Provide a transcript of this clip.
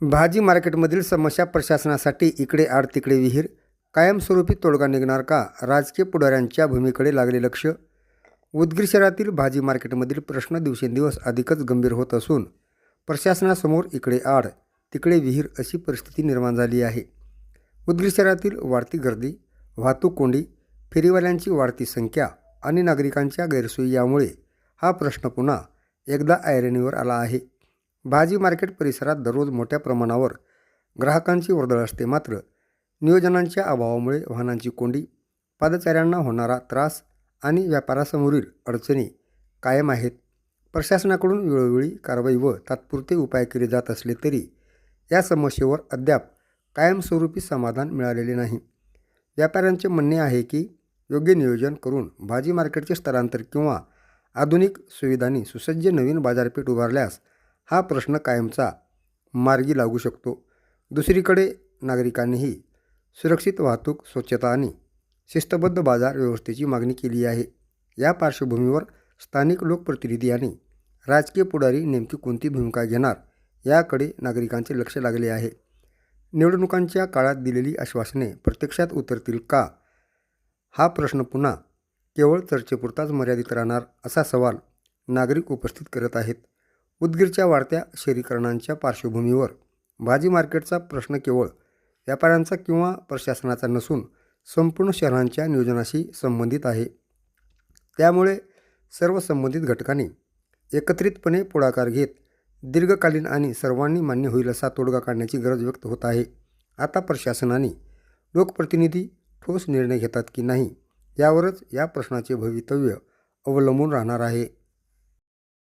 भाजी मार्केटमधील समस्या प्रशासनासाठी इकडे आड तिकडे विहीर, कायमस्वरूपी तोडगा निघणार का? राजकीय पुढाऱ्यांच्या भूमिकेकडे लागले लक्ष. उदगीर शहरातील भाजी मार्केटमधील प्रश्न दिवसेंदिवस अधिकच गंभीर होत असून प्रशासनासमोर इकडे आड तिकडे विहीर अशी परिस्थिती निर्माण झाली आहे. उदगीर शहरातील वाढती गर्दी, वाहतूक कोंडी, फेरीवाल्यांची वाढती संख्या आणि नागरिकांच्या गैरसोयी यामुळे हा प्रश्न पुन्हा एकदा ऐरणीवर आला आहे. भाजी मार्केट परिसरात दररोज मोठ्या प्रमाणावर ग्राहकांची वर्दळ असते, मात्र नियोजनांच्या अभावामुळे वाहनांची कोंडी, पादचाऱ्यांना होणारा त्रास आणि व्यापारासमोरील अडचणी कायम आहेत. प्रशासनाकडून वेळोवेळी कारवाई व तात्पुरते उपाय केले जात असले तरी या समस्येवर अद्याप कायमस्वरूपी समाधान मिळालेले नाही. व्यापाऱ्यांचे म्हणणे आहे की योग्य नियोजन करून भाजी मार्केटचे स्थलांतर किंवा आधुनिक सुविधांनी सुसज्ज नवीन बाजारपेठ उभारल्यास हा प्रश्न कायमचा मार्गी लागू शकतो. दुसरीकडे नागरिकांनीही सुरक्षित वाहतूक, स्वच्छता आणि शिस्तबद्ध बाजार व्यवस्थेची मागणी केली आहे. या पार्श्वभूमीवर स्थानिक लोकप्रतिनिधी आणि राजकीय पुढारी नेमकी कोणती भूमिका घेणार याकडे नागरिकांचे लक्ष लागले आहे. निवडणुकांच्या काळात दिलेली आश्वासने प्रत्यक्षात उतरतील का? हा प्रश्न पुन्हा केवळ चर्चेपुरताच मर्यादित राहणार असा सवाल नागरिक उपस्थित करत आहेत. उदगीरच्या वाढत्या शहरीकरणांच्या पार्श्वभूमीवर भाजी मार्केटचा प्रश्न केवळ व्यापाऱ्यांचा किंवा प्रशासनाचा नसून संपूर्ण शहरांच्या नियोजनाशी संबंधित आहे. त्यामुळे सर्व संबंधित घटकांनी एकत्रितपणे पुढाकार घेत दीर्घकालीन आणि सर्वांनी मान्य होईल असा तोडगा काढण्याची गरज व्यक्त होत आहे. आता प्रशासनाने लोकप्रतिनिधी ठोस निर्णय घेतात की नाही यावरच या प्रश्नाचे भवितव्य अवलंबून राहणार आहे.